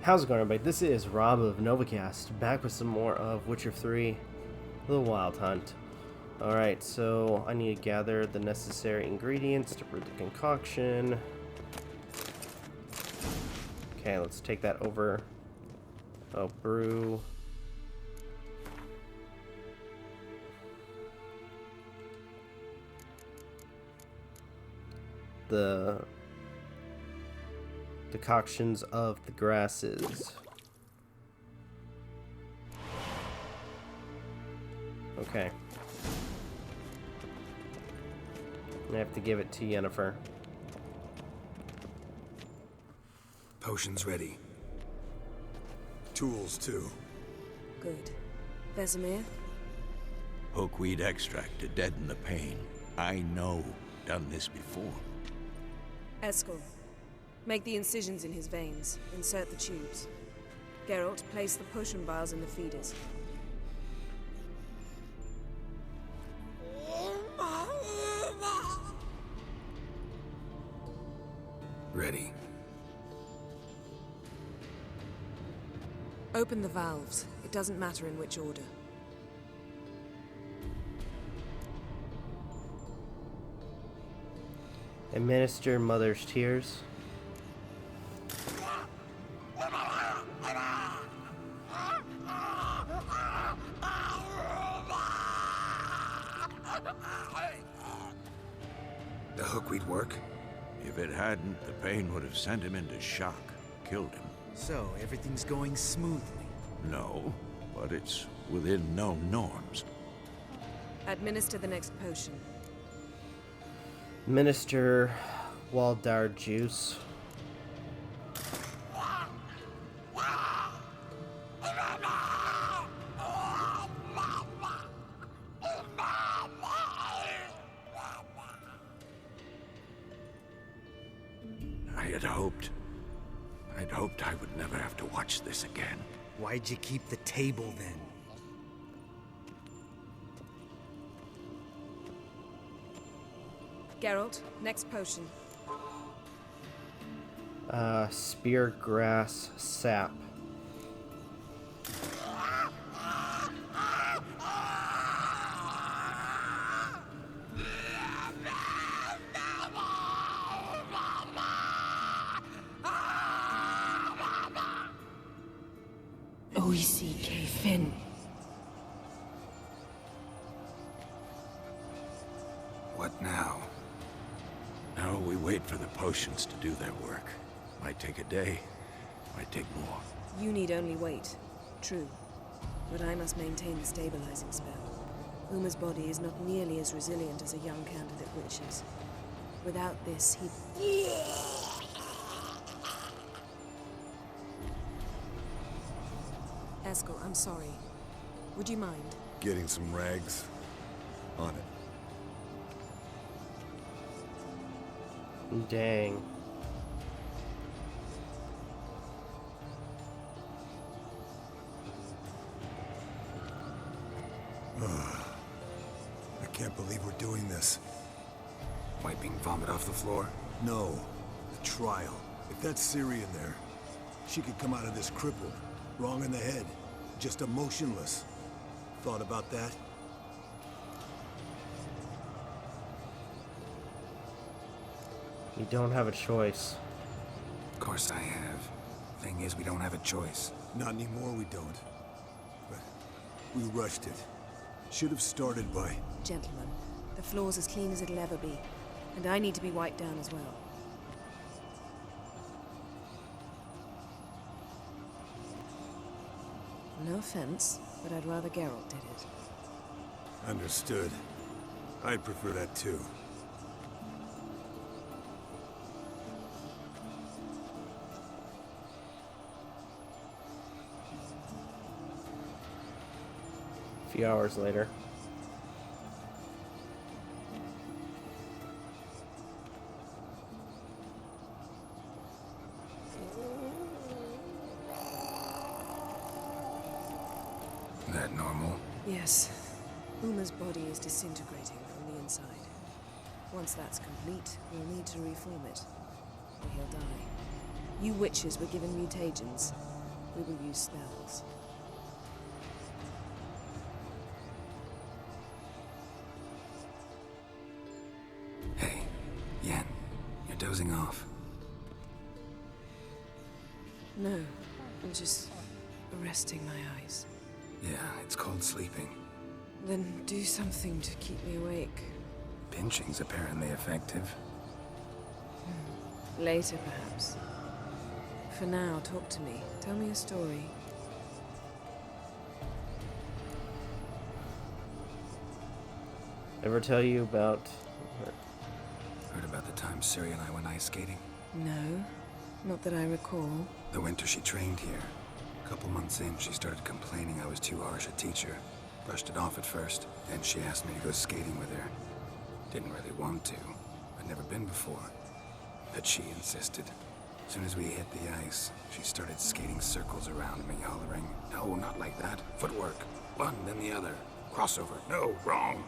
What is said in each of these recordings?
How's it going, everybody? This is Rob of Novakast, back with some more of Witcher 3, The Wild Hunt. Alright, so I need to gather the necessary ingredients to brew the concoction. Okay, let's take that over. Oh, brew. The decoctions of the grasses. Okay. I have to give it to Yennefer. Potions ready. Tools too. Good. Vesemir? Hookweed extract to deaden the pain. I know. Done this before. Eskel. Make the incisions in his veins. Insert the tubes. Geralt, place the potion vials in the feeders. Ready. Open the valves. It doesn't matter in which order. Administer Mother's Tears. The hookweed work? If it hadn't, the pain would have sent him into shock, killed him. So, everything's going smoothly? No, but it's within known norms. Administer the next potion. Minister Waldar Juice. I'd hoped I would never have to watch this again. Why'd you keep the table then? Geralt, next potion. Spear Grass Sap. Phayn. What now? Now we wait for the potions to do their work. Might take a day, might take more. You need only wait. True. But I must maintain the stabilizing spell. Uma's body is not nearly as resilient as a young candidate witch is. Without this, he... Eskel, I'm sorry. Would you mind? Getting some rags. On it. Dang. I can't believe we're doing this. Wiping vomit off the floor? No. The trial. If that's Ciri in there, she could come out of this crippled. Wrong in the head. Just emotionless. Thought about that? You don't have a choice. Of course I have. Thing is, we don't have a choice. Not anymore, we don't. But we rushed it. Should have started by... Gentlemen, the floor's as clean as it'll ever be. And I need to be wiped down as well. No offense, but I'd rather Geralt did it. Understood. I'd prefer that too. A few hours later. That normal? Yes. Uma's body is disintegrating from the inside. Once that's complete, we'll need to reform it. Or he'll die. You witches were given mutagens. we will use spells. Hey, Yen, you're dozing off. No, I'm just resting my eyes. Yeah, it's called sleeping. Then do something to keep me awake. Pinching's apparently effective. Later, perhaps. For now, talk to me. Tell me a story. Ever tell you about... Heard about the time Ciri and I went ice skating? No, not that I recall. The winter she trained here. A couple months in, she started complaining I was too harsh a teacher. Brushed it off at first, then she asked me to go skating with her. Didn't really want to. I'd never been before. But she insisted. As soon as we hit the ice, she started skating circles around me, hollering, "No, not like that. Footwork. One, then the other. Crossover. No, wrong.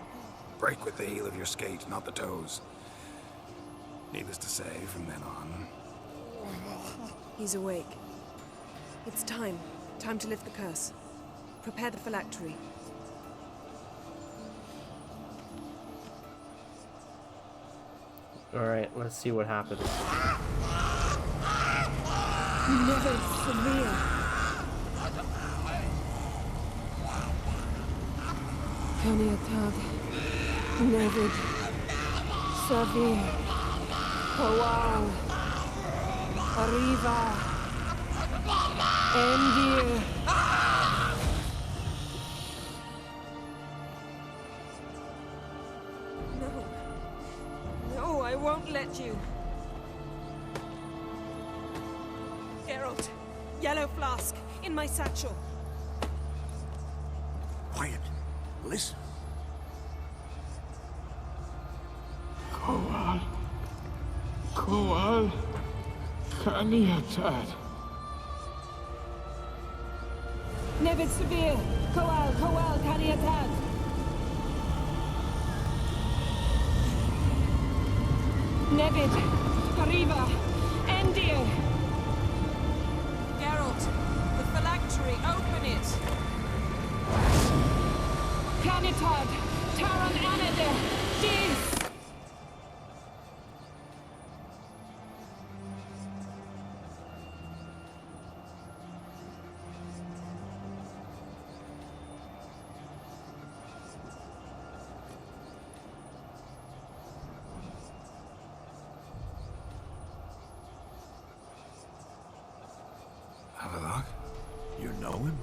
Break with the heel of your skate, not the toes." Needless to say, from then on... He's awake. It's time. Time to lift the curse. Prepare the phylactery. Alright, let's see what happens. Never severe. Kaniatad. Nevid. Savir. Kawal. Arriva. Endir. No, I won't let you. Geralt, yellow flask, in my satchel. Quiet. Listen. Kowal, Kaniatad. Nevid Severe, Kowal, Kaniatad. Nevid, Arriva, Endir. Geralt, the phylactery, open it. Canitad, Taran Anade, Dis. Havelock? You know him?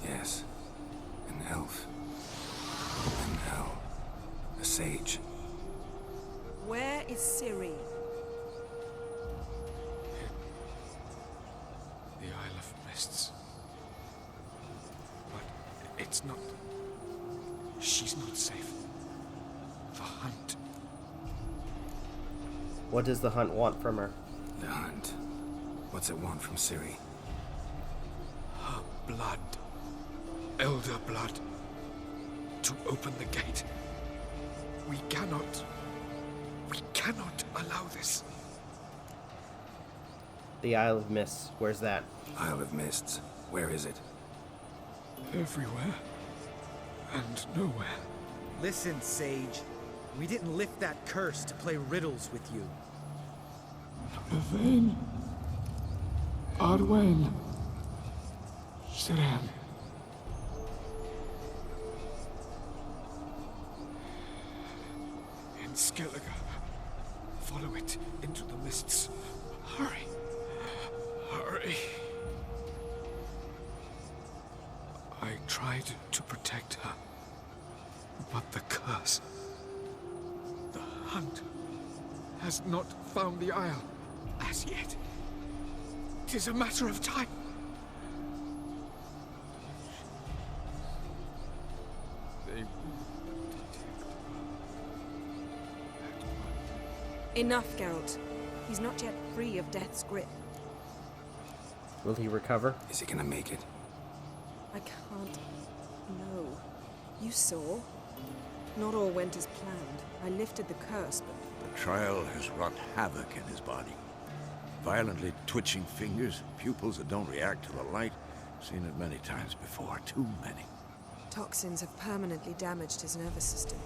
Yes. An elf. An hell. A sage. Where is Ciri? The Isle of Mists. But it's not... She's not safe. The hunt. What does the hunt want from her? The hunt. What's it want from Ciri? Her blood. Elder blood. To open the gate. We cannot allow this. The Isle of Mists. Where's that? Isle of Mists. Where is it? Everywhere. And nowhere. Listen, Sage. We didn't lift that curse to play riddles with you. Phayn. Arwen. Siran. In Skellige. Follow it into the mists. Hurry. Hurry. I tried to protect her. But the curse... The hunt has not found the Isle as yet. 'Tis a matter of time. They will detect that one. Enough, Geralt. He's not yet free of death's grip. Will he recover? Is he gonna make it? I can't... No. You saw? Not all went as planned. I lifted the curse, but... The trial has wrought havoc in his body. violently twitching fingers, pupils that don't react to the light. Seen it many times before, too many. Toxins have permanently damaged his nervous system.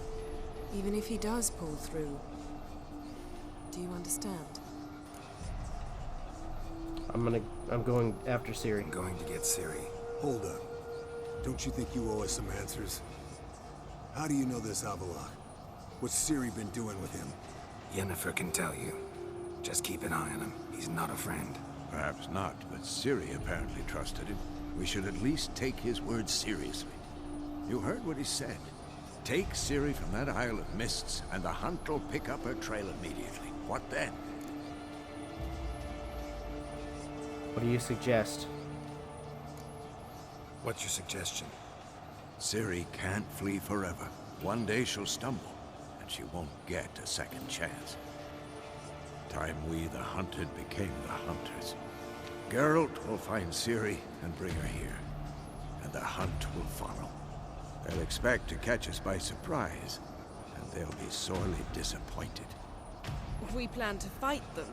Even if he does pull through. Do you understand? I'm going after Ciri. I'm going to get Ciri. Hold up. Don't you think you owe us some answers? How do you know this Avila? What's Ciri been doing with him? Yennefer can tell you. Just keep an eye on him. He's not a friend. Perhaps not, but Ciri apparently trusted him. We should at least take his words seriously. You heard what he said. Take Ciri from that Isle of Mists, and the hunt will pick up her trail immediately. What then? What do you suggest? What's your suggestion? Ciri can't flee forever. One day she'll stumble, and she won't get a second chance. Time we, the hunted, became the hunters. Geralt will find Ciri and bring her here, and the hunt will follow. They'll expect to catch us by surprise, and they'll be sorely disappointed. We plan to fight them.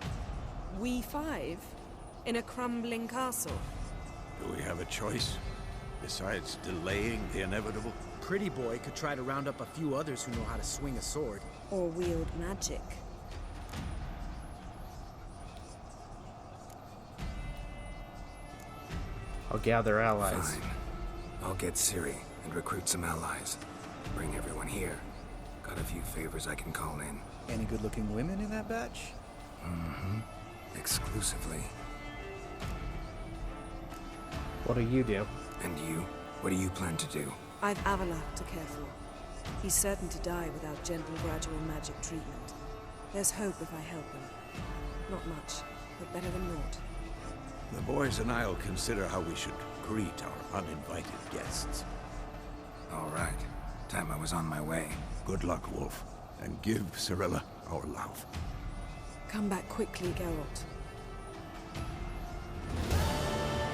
We five? In a crumbling castle? Do we have a choice? Besides delaying the inevitable? Pretty boy could try to round up a few others who know how to swing a sword. Or wield magic? I'll gather allies. Fine. I'll get Ciri and recruit some allies. Bring everyone here. Got a few favors I can call in. Any good-looking women in that batch? Mm-hmm. Exclusively. What do you do? And you? What do you plan to do? I've Avila to care for. He's certain to die without gentle, gradual magic treatment. There's hope if I help him. Not much, but better than naught. The boys and I'll consider how we should greet our uninvited guests. All right. Time I was on my way. Good luck, Wolf, and give Cirilla our love. Come back quickly, Geralt.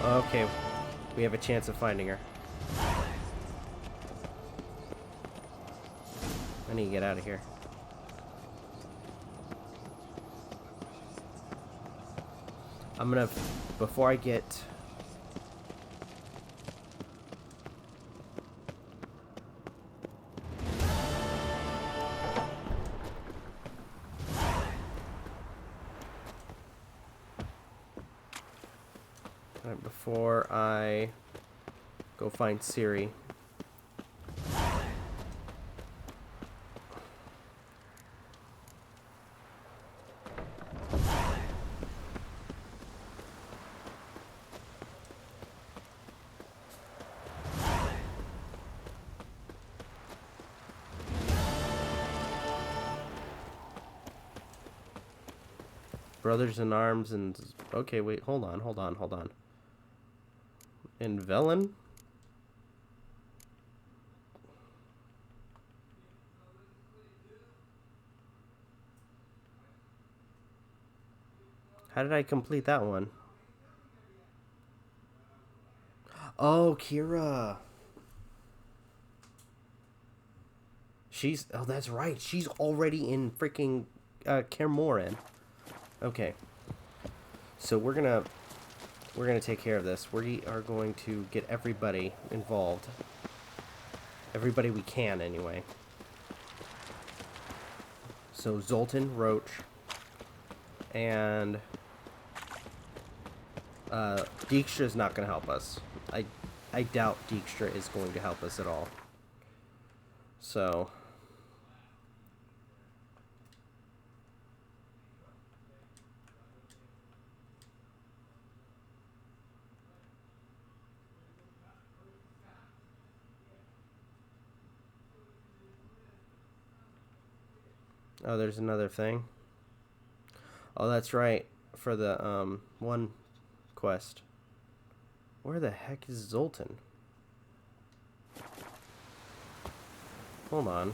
Okay, we have a chance of finding her. I need to get out of here. I'm gonna, before I get... Before I go find Ciri. Brothers in Arms and... Okay, wait, hold on. In Velen? How did I complete that one? Oh, Kira. She's... Oh, that's right. She's already in freaking Kermoren. Okay. So we're gonna take care of this. We are going to get everybody involved. Everybody we can, anyway. So Zoltan, Roach, and Dijkstra's not going to help us. I doubt Dijkstra is going to help us at all. So... Oh, there's another thing. Oh, that's right. For the, one quest. Where the heck is Zoltan? Hold on.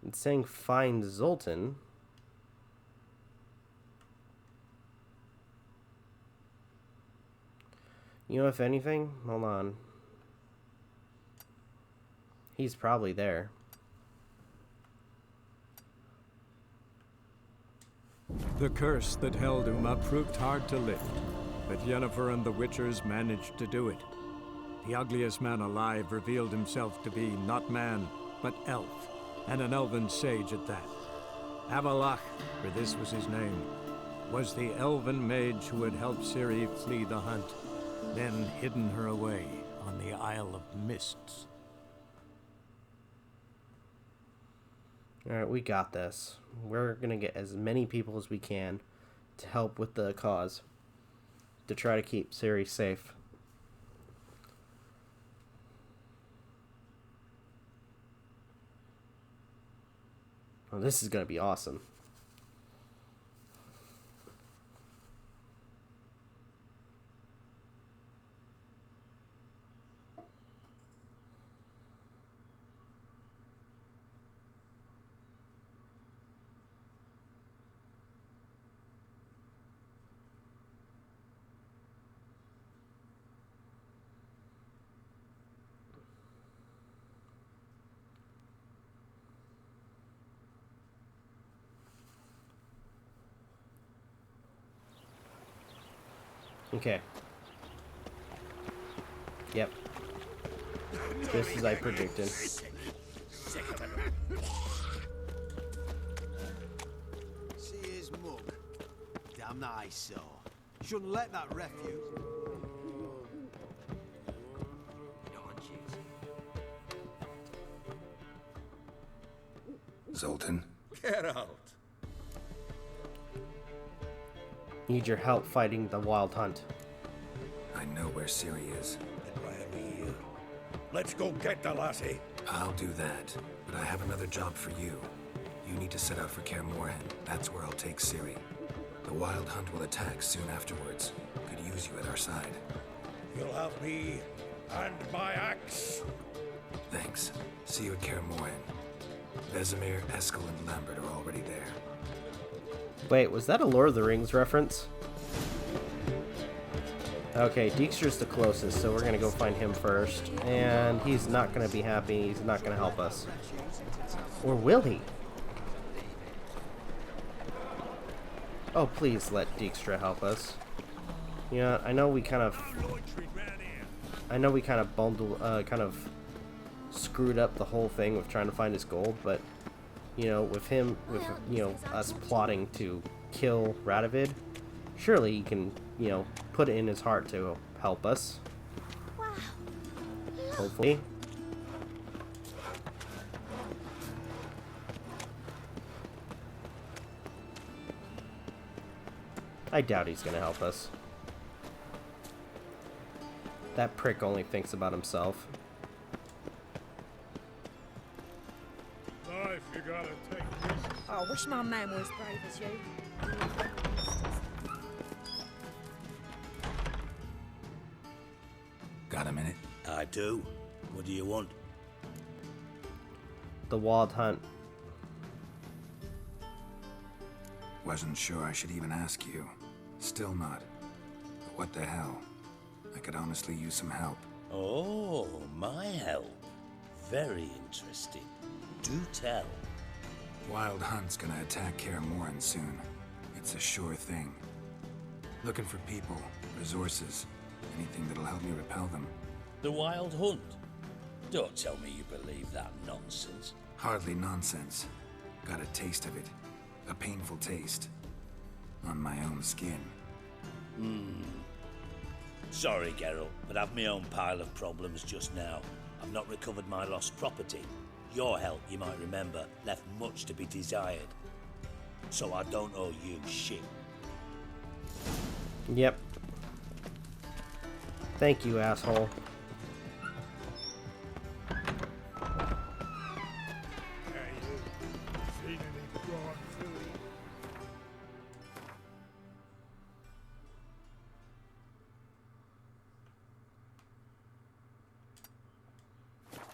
It's saying find Zoltan. You know, if anything, hold on. He's probably there. The curse that held Uma proved hard to lift, but Yennefer and the Witchers managed to do it. The ugliest man alive revealed himself to be not man, but elf, and an elven sage at that. Avalach, for this was his name, was the elven mage who had helped Ciri flee the hunt, then hidden her away on the Isle of Mists. Alright, we got this. We're gonna get as many people as we can to help with the cause, to try to keep Ciri safe. Oh, this is gonna be awesome. Okay. Yep. Just as I predicted. See his mug. Damn that eyesore. Shouldn't let that refuse. Zoltan? Get out. Need your help fighting the wild hunt. I know where Ciri is. Why are we here? Let's go get the lassie. I'll do that, but I have another job for you. You need to set out for Kaer Morhen. That's where I'll take Ciri. The wild hunt will attack soon afterwards. Could use you at our side. You'll have me and my axe. Thanks. See you at Kaer Morhen. Vesemir, Eskel, and Lambert are already there. Wait, was that a Lord of the Rings reference? Okay, Dijkstra's the closest, so we're gonna go find him first. And he's not gonna be happy, he's not gonna help us. Or will he? Oh, please let Dijkstra help us. You know, I know we kind of screwed up the whole thing with trying to find his gold, but you know, with us plotting to kill Radovid, surely he can, you know, put it in his heart to help us. Wow. Hopefully. I doubt he's gonna help us. That prick only thinks about himself. Life, you gotta take risks. Oh, I wish my man were as brave as you. Got a minute? I do. What do you want? The wild hunt. Wasn't sure I should even ask you. Still not. But what the hell? I could honestly use some help. Oh, my help. Very interesting. Do tell. Wild Hunt's gonna attack Kaer Morhen soon. It's a sure thing. Looking for people, resources, anything that'll help me repel them. The Wild Hunt? Don't tell me you believe that nonsense. Hardly nonsense. Got a taste of it. A painful taste. On my own skin. Sorry, Geralt, but I've my own pile of problems just now. I've not recovered my lost property. Your help, you might remember, left much to be desired. So I don't owe you shit. Yep. Thank you, asshole.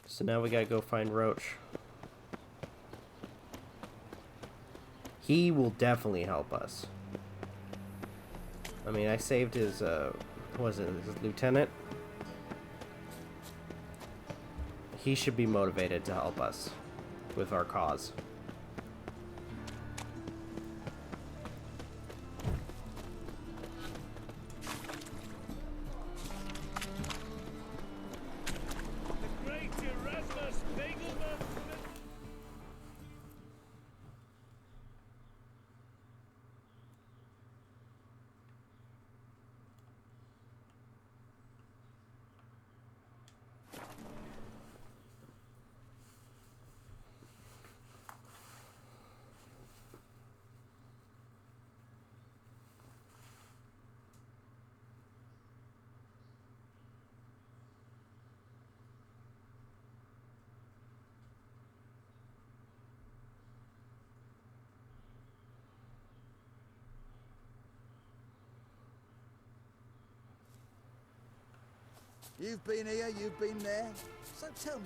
So now we gotta go find Roach. He will definitely help us. I mean, I saved his, his lieutenant? He should be motivated to help us with our cause. You've been here, you've been there. So tell me.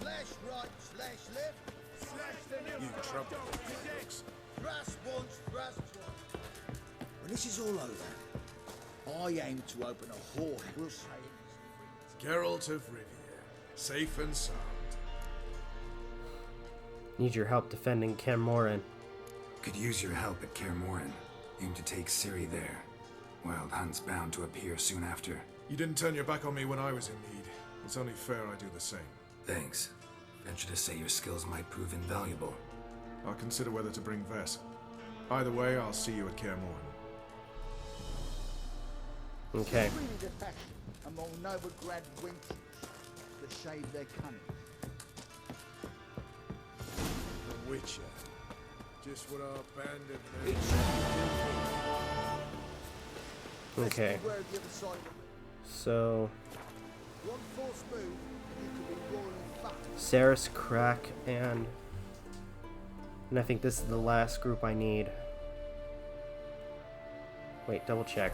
Slash right, slash left. Slash the new. You trouble dogs. Thrust once, thrust twice. When this is all over, I aim to open a whorehouse. Geralt of Rivia, safe and sound. Need your help defending Camorin. Could use your help at Kaer Morhen. Aim to take Ciri there. Wild Hunt's bound to appear soon after. You didn't turn your back on me when I was in need. It's only fair I do the same. Thanks. Venture to say your skills might prove invaluable. I'll consider whether to bring Vess. Either way, I'll see you at Kaer Morhen. Okay. It's really the fashion among Novigrad wenches to shave their cunning. The Witcher. Just what our bandit needs. Okay. Beware of the other side of the So, one false move, and you could be royally fucked. Saris, Crack, and I think this is the last group I need. Wait, double check.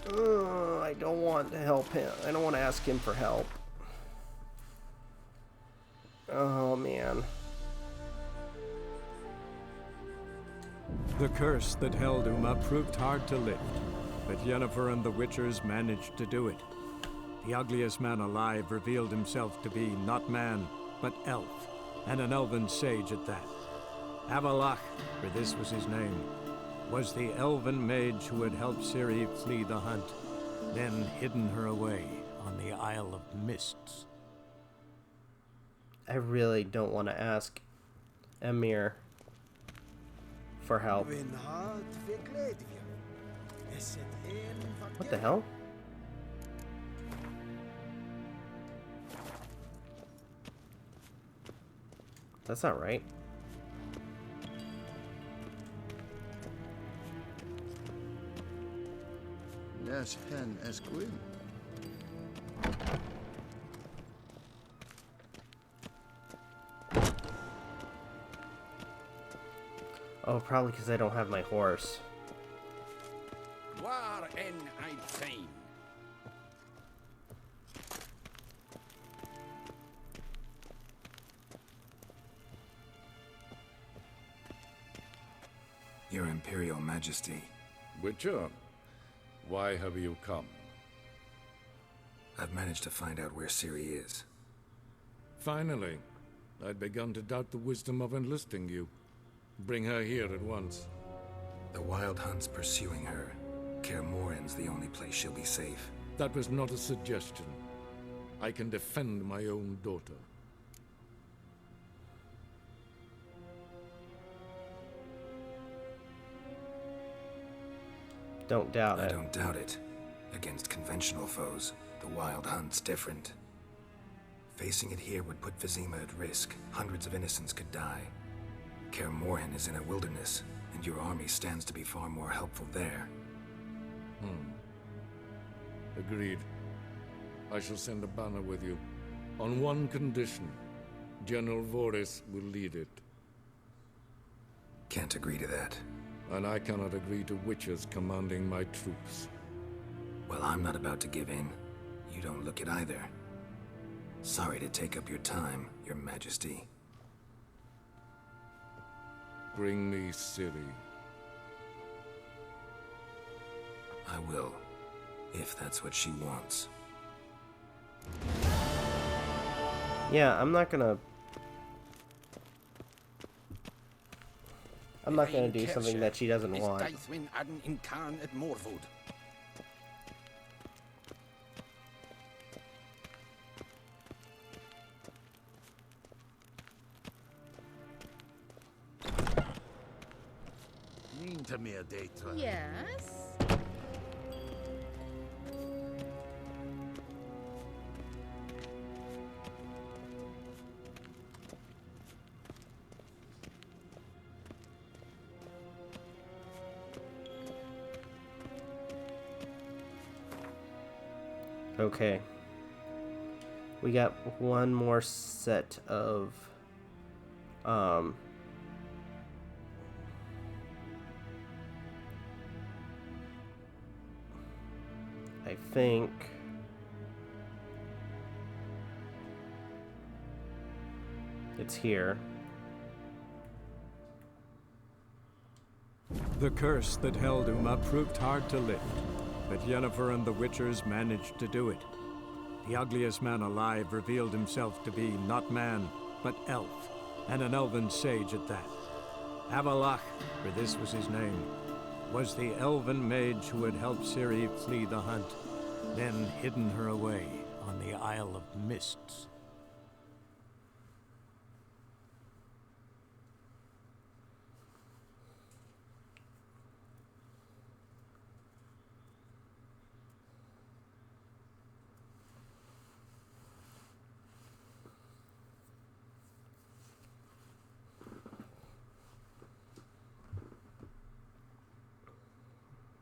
I don't want to help him. I don't want to ask him for help. Oh, man. The curse that held Uma proved hard to lift, but Yennefer and the Witchers managed to do it. The ugliest man alive revealed himself to be not man, but elf, and an elven sage at that. Avalach, for this was his name, was the elven mage who had helped Ciri flee the hunt, then hidden her away on the Isle of Mists. I really don't want to ask Emir for help. What the hell? That's not right. Yes, hen as queen. Oh, probably because I don't have my horse. War en ein Phayn. Your Imperial Majesty, Witcher, why have you come? I've managed to find out where Ciri is. Finally. I'd begun to doubt the wisdom of enlisting you. Bring her here at once. The Wild Hunt's pursuing her. Kaer Morhen's the only place she'll be safe. That was not a suggestion. I can defend my own daughter. Don't doubt I it. don't doubt it. Against conventional foes, the Wild Hunt's different. Facing it here would put Vizima at risk. Hundreds of innocents could die. Kaer Morhen is in a wilderness, and your army stands to be far more helpful there. Agreed. I shall send a banner with you. On one condition. General Voris will lead it. Can't agree to that. And I cannot agree to witches commanding my troops. Well, I'm not about to give in. You don't look it either. Sorry to take up your time, Your Majesty. Bring me Ciri. I will, if that's what she wants. Yeah, I'm not gonna do something that she doesn't want. Aden in Khan at Morwood. Mean to me a data. Yes. Okay. We got one more set of I think it's here. The curse that held Uma proved hard to lift, but Yennefer and the Witchers managed to do it. The ugliest man alive revealed himself to be not man, but elf, and an elven sage at that. Avalach, for this was his name, was the elven mage who had helped Ciri flee the hunt, then hidden her away on the Isle of Mists.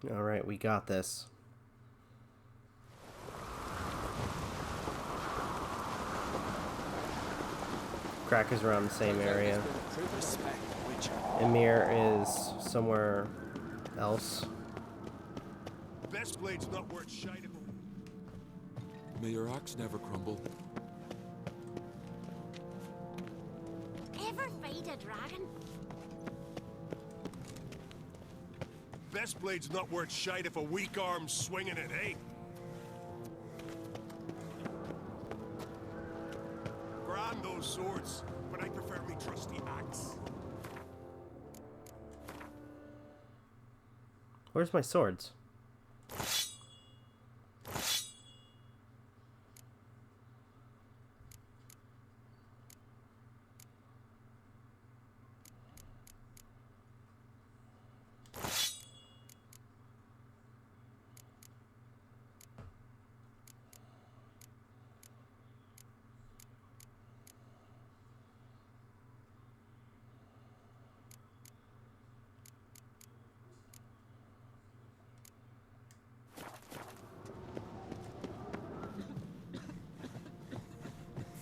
All right, we got this. Crack is around the same area. Emir is somewhere else. Best blade's not worth shite. May your axe never crumble. Ever fight a dragon? Best blade's not worth shite if a weak arm's swinging it, eh? Grand those swords, but I prefer me trusty axe. Where's my swords?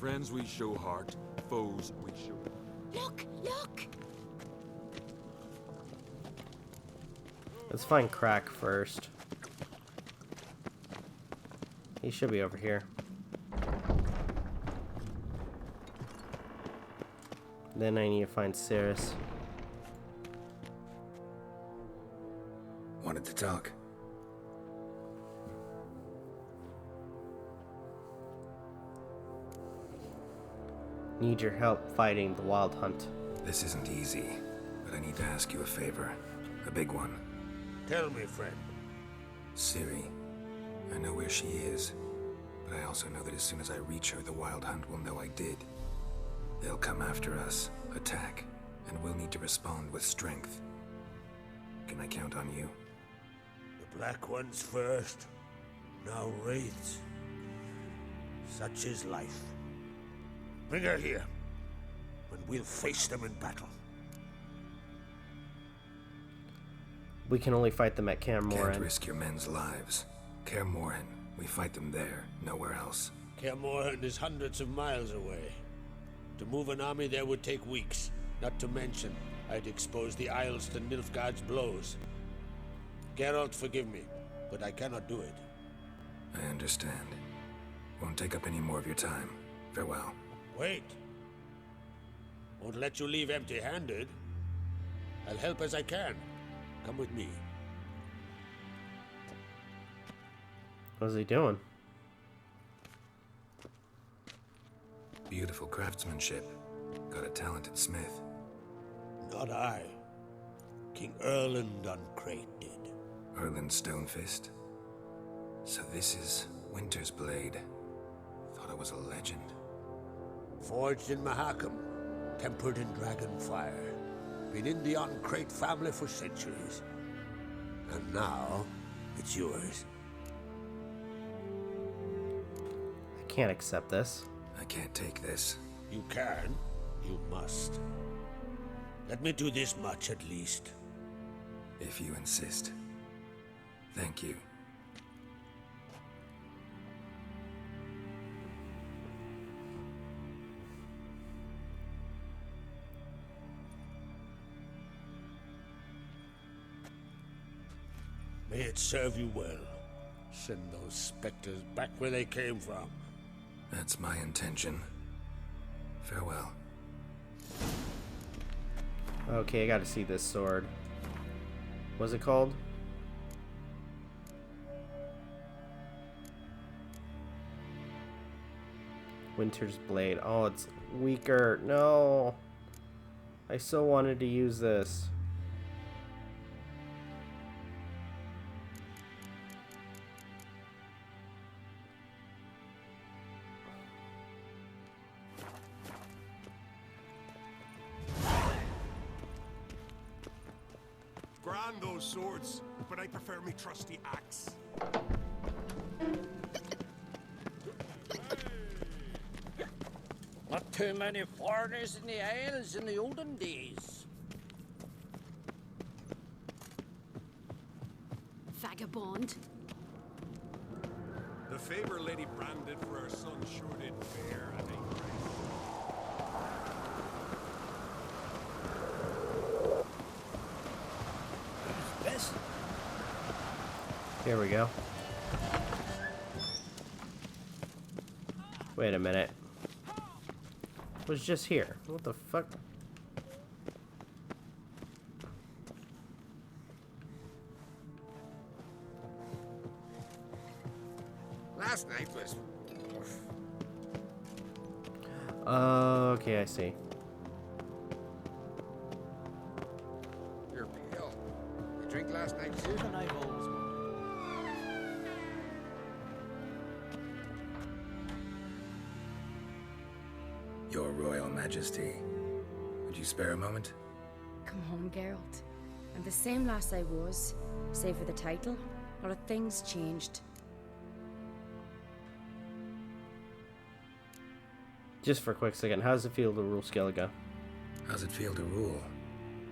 Friends we show heart, foes we show... Look! Look! Let's find Crack first. He should be over here. Then I need to find Cirrus. Wanted to talk. Need your help fighting the Wild Hunt. This isn't easy, but I need to ask you a favor. A big one. Tell me, friend. Ciri. I know where she is, but I also know that as soon as I reach her, the Wild Hunt will know I did. They'll come after us, attack, and we'll need to respond with strength. Can I count on you? The Black Ones first, now Wraiths. Such is life. Bring her here, and we'll face them in battle. We can only fight them at Kaer Morhen. Can't risk your men's lives. Kaer Morhen, we fight them there, nowhere else. Kaer Morhen is hundreds of miles away. To move an army there would take weeks, not to mention I'd expose the Isles to Nilfgaard's blows. Geralt, forgive me, but I cannot do it. I understand. Won't take up any more of your time. Farewell. Wait. Won't let you leave empty-handed. I'll help as I can. Come with me. What's he doing? Beautiful craftsmanship. Got a talented smith. Not I. King Erland on Crate did. Erland Stonefist. So this is Winter's blade. Thought I was a legend. Forged in Mahakam, tempered in dragon fire. Been in the on-Crate family for centuries. And now, it's yours. I can't accept this. I can't take this. You can. You must. Let me do this much at least. If you insist. Thank you. May it serve you well. Send those specters back where they came from. That's my intention. Farewell. Okay, I gotta see this sword. What's it called? Winter's Blade. Oh, it's weaker. No. I so wanted to use this. Grand those swords, but I prefer me trusty axe. Not too many foreigners in the Isles in the olden days. Vagabond. The favor Lady Brand did for her son sure did bear at a Yes. Here we go. Wait a minute. It was just here. What the fuck? Last night was... Okay, I see. You're pale. You drink last night too? And I've always wanted. Your Royal Majesty, would you spare a moment? Come on, Geralt. I'm the same lass I was, save for the title. A lot of things changed. Just for a quick second, how does it feel to rule Skellige? How's it feel to rule?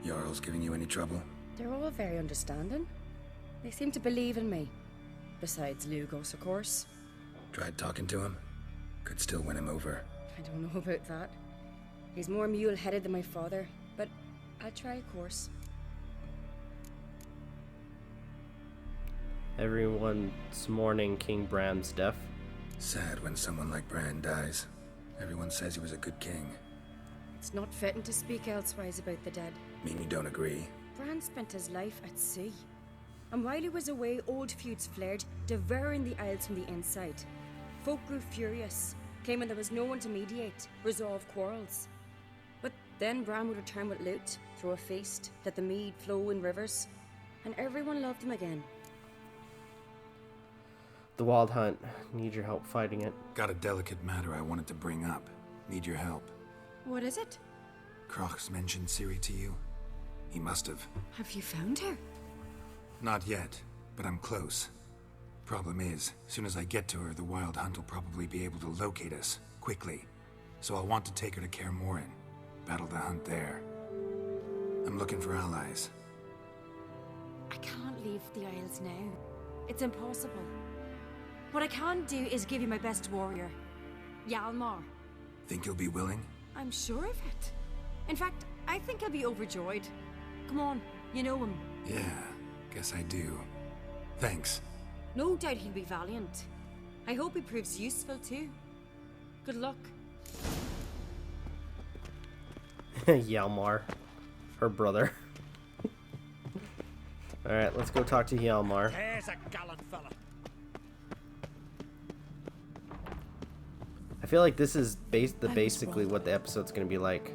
Jarl's giving you any trouble? They're all very understanding. They seem to believe in me. Besides Lugos, of course. Tried talking to him? Could still win him over. I don't know about that. He's more mule-headed than my father, but I'll try, of course. Everyone's mourning King Bran's death. Sad when someone like Bran dies. Everyone says he was a good king. It's not fitting to speak elsewise about the dead. Mean you don't agree? Bran spent his life at sea. And while he was away, old feuds flared, devouring the Isles from the inside. Folk grew furious, claiming there was no one to mediate, resolve quarrels. But then Bran would return with loot, throw a feast, let the mead flow in rivers, and everyone loved him again. The Wild Hunt. Need your help fighting it. Got a delicate matter I wanted to bring up. Need your help. What is it? Crach's mentioned Ciri to you? He must have. Have you found her? Not yet, but I'm close. Problem is, soon as I get to her, the Wild Hunt will probably be able to locate us, quickly. So I'll want to take her to Kaer Morhen, battle the hunt there. I'm looking for allies. I can't leave the Isles now. It's impossible. What I can do is give you my best warrior, Hjalmar. Think you'll be willing? I'm sure of it. In fact, I think he'll be overjoyed. Come on, you know him. Yeah, guess I do. Thanks. No doubt he'll be valiant. I hope he proves useful too. Good luck. Hjalmar. Her brother. Alright, let's go talk to Hjalmar. There's a gallant fella. I feel like this is basically what the episode's gonna be like.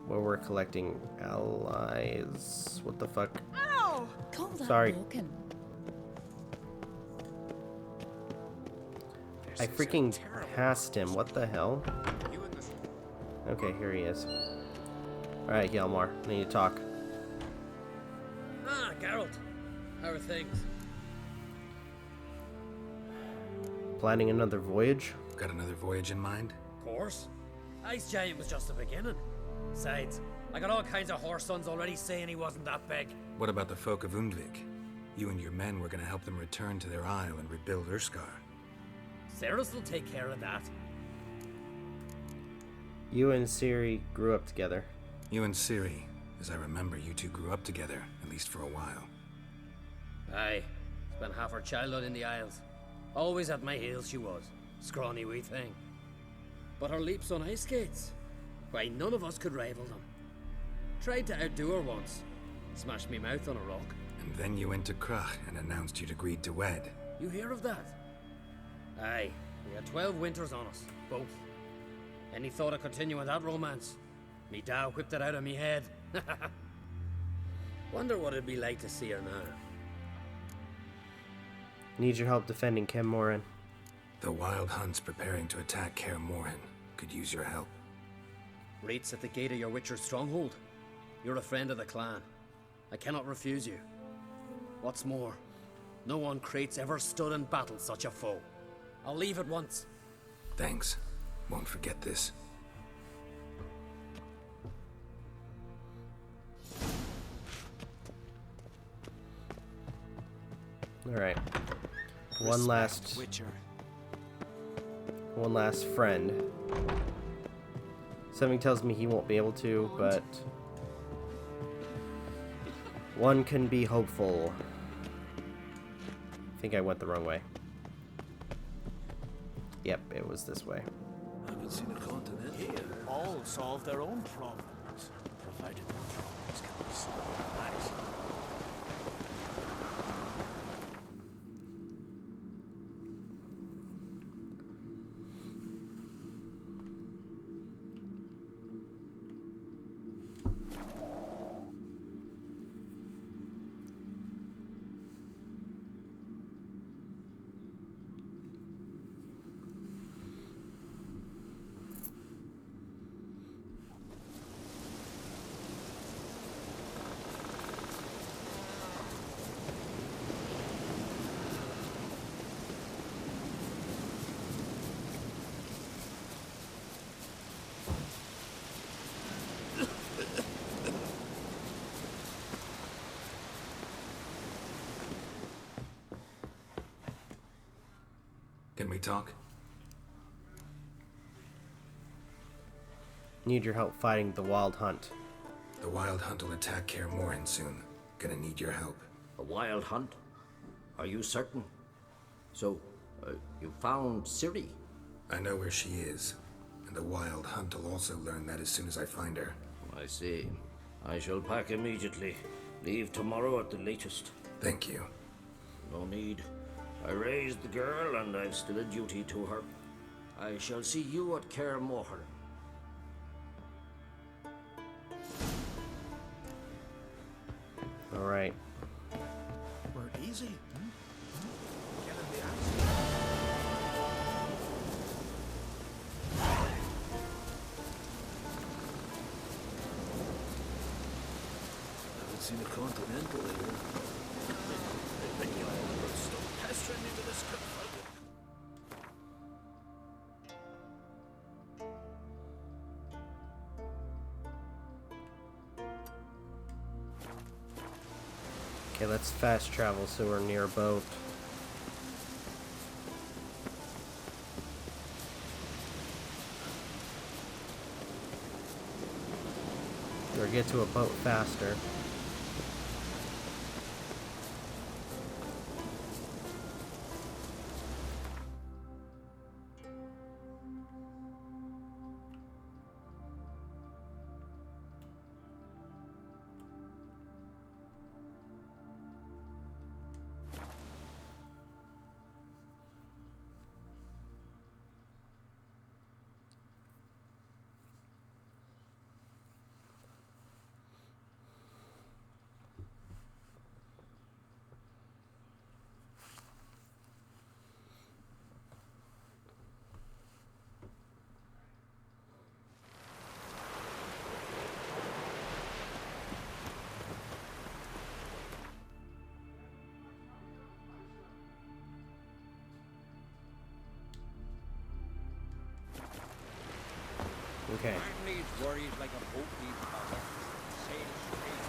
Where we're collecting allies. What the fuck? Ow! Call that Sorry. broken. I freaking passed him. What the hell? Okay, here he is. Alright, Hjalmar. I need to talk. Ah, Geralt. How are things? Planning another voyage? Got another voyage in mind? Of course. Ice Giant was just the beginning. Besides, I got all kinds of horse sons already saying he wasn't that big. What about the folk of Undvik? You and your men were gonna help them return to their isle and rebuild Urskar. Cerys will take care of that. You and Ciri grew up together. You and Ciri. As I remember, you two grew up together, at least for a while. Aye. Spent half her childhood in the Isles. Always at my heels she was. Scrawny wee thing. But her leaps on ice skates, why, none of us could rival them. Tried to outdo her once. Smashed me mouth on a rock. And then you went to Krach and announced you'd agreed to wed. You hear of that? Aye. We had 12 winters on us, both. Any thought of continuing that romance? Me Dow whipped it out of me head. Wonder what it'd be like to see her now. Need your help defending Kaer Morhen. The Wild Hunt's preparing to attack Kaer Morhen. Could use your help. Rates at the gate of your Witcher's stronghold. You're a friend of the clan. I cannot refuse you. What's more, no one Crate's ever stood in battle such a foe. I'll leave at once. Thanks. Won't forget this. Alright. One last friend. Something tells me he won't be able to, but one can be hopeful. I think I went the wrong way. Yep, it was this way. I haven't seen a continent here. All solve their own problems, provided the problems can be solved nicely. Can we talk? Need your help fighting the Wild Hunt. The Wild Hunt will attack Kaer Morhen soon. Gonna need your help. A wild hunt? Are you certain? So, you found Ciri? I know where she is. And the Wild Hunt will also learn that as soon as I find her. I see. I shall pack immediately. Leave tomorrow at the latest. Thank you. No need. I raised the girl, and I've still a duty to her. I shall see you at Kaer Morhen. All right. We're easy. Haven't seen a continental here. Stop pestering me with this crap. Okay, let's fast travel so we're near a boat. Or get to a boat faster. Okay. Needs worried like a boat needs power. Sail straight.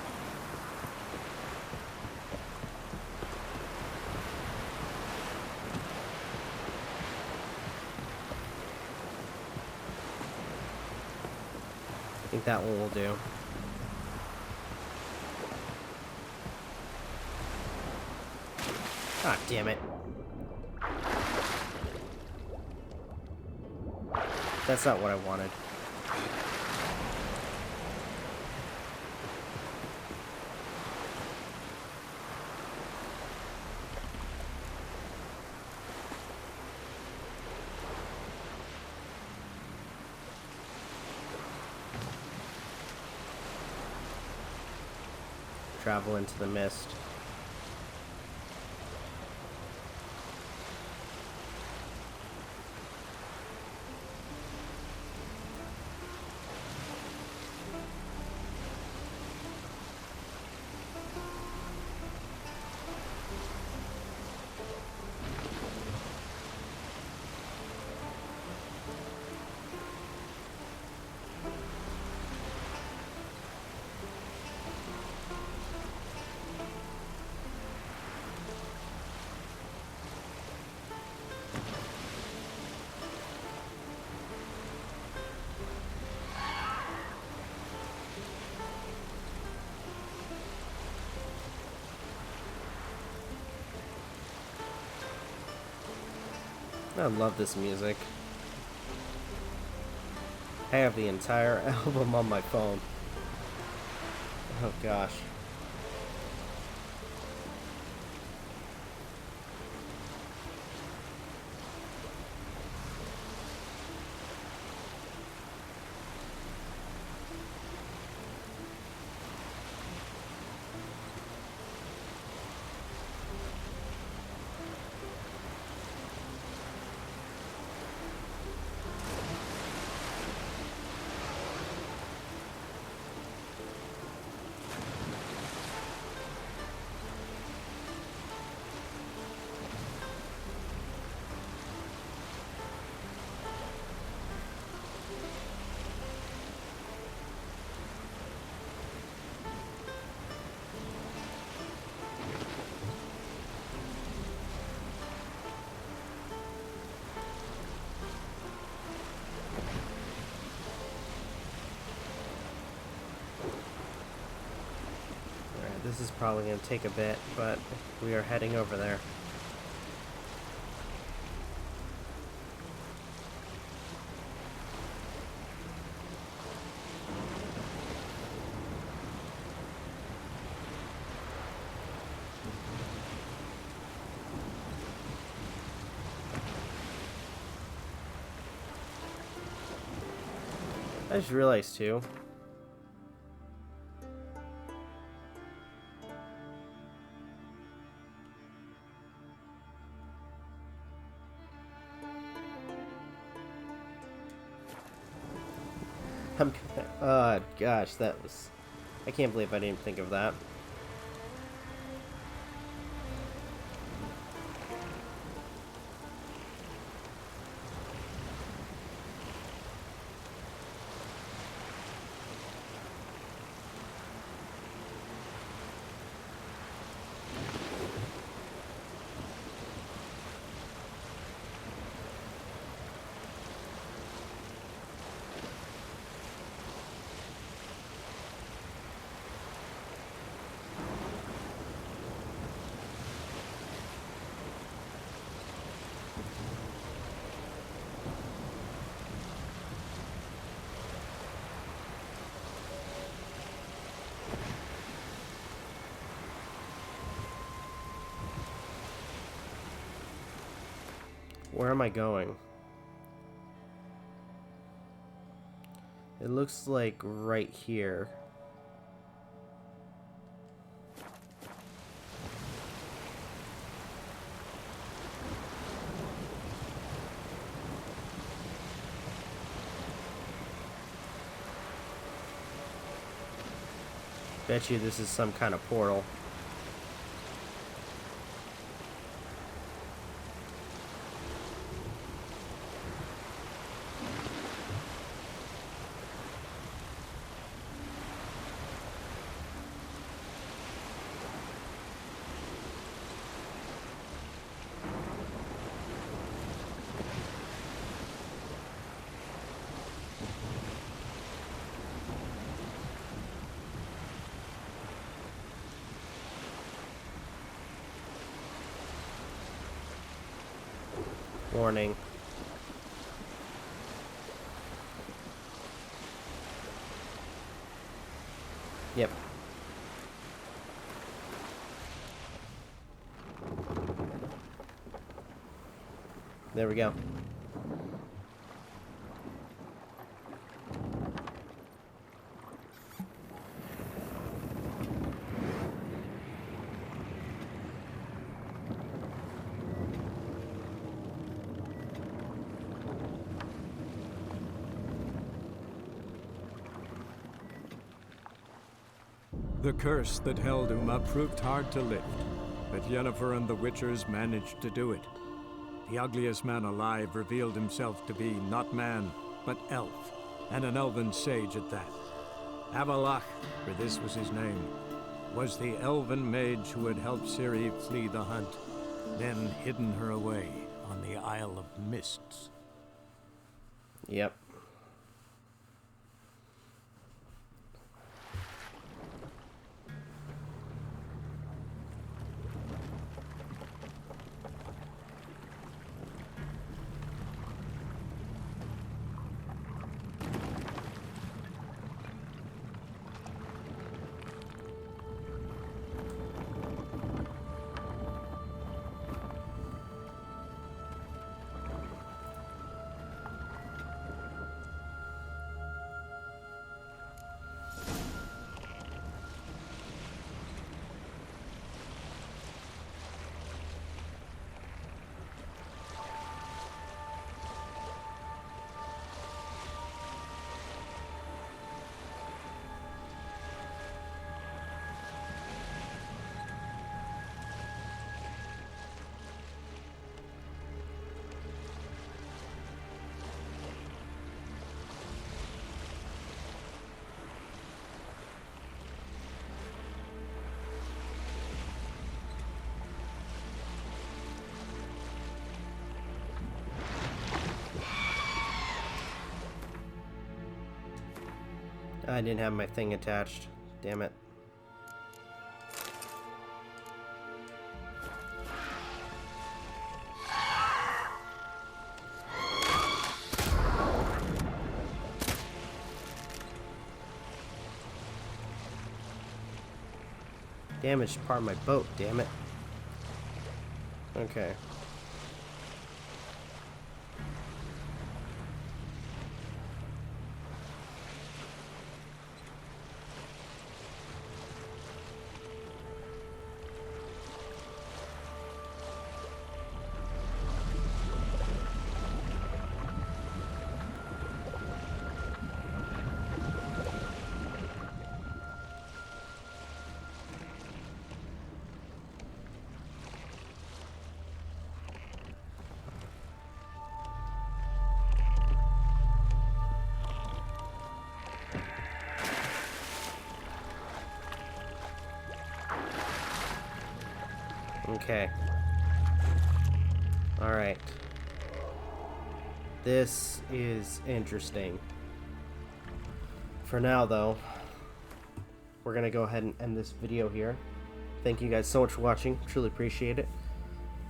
I think that one will do. Ah, damn it. That's not what I wanted. Travel into the mist. I love this music. I have the entire album on my phone. Oh gosh. This is probably going to take a bit, but we are heading over there. I just realized too. Gosh, that was... I can't believe I didn't think of that. Where am I going? It looks like right here. Bet you this is some kind of portal. morning. Yep. There we go. The curse that held Uma proved hard to lift, but Yennefer and the Witchers managed to do it. The ugliest man alive revealed himself to be not man, but elf, and an elven sage at that. Avalach, for this was his name, was the elven mage who had helped Ciri flee the hunt, then hidden her away on the Isle of Mists. Yep. I didn't have my thing attached. Damn it. Damaged part of my boat, damn it. Okay. Okay. Alright. This is interesting. For now, though, we're going to go ahead and end this video here. Thank you guys so much for watching. Truly appreciate it.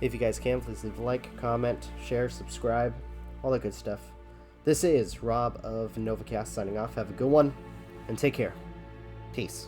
If you guys can, please leave a like, comment, share, subscribe, all that good stuff. This is Rob of Novakast signing off. Have a good one, and take care. Peace.